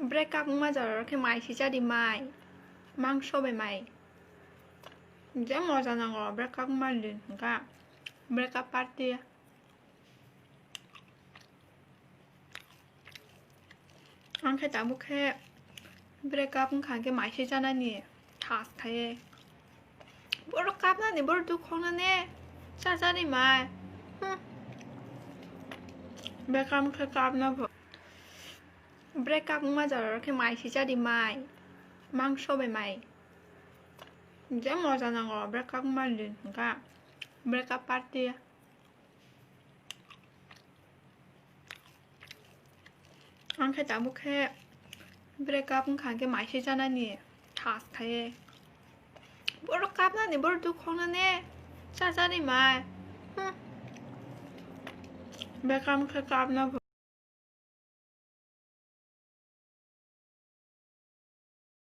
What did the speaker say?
브레이크업 맞아 이렇게 많이 시작이 많이 망쇼베 많이 이제 뭐잖아 거 브레이크업 말리니까 브레이크업 파티 안케 따복해 브레이크업 간게 많이 시작하니 타스타에 브레이크업 나니 뭘 두고는 사자리 말 브레이크업 크레이크업 나 브레이크업 맞아 이렇게 많이 시작이 많이 망쇼베 많이 이제 뭐잖아 거 브레이크업 말리니까 브레이크업 파티 안케 따복해 브레이크업 간게 많이 시작하니 타스타에 브레이크업 나니 뭘 두고는 사자리 말 브레이크업 크레이크업 나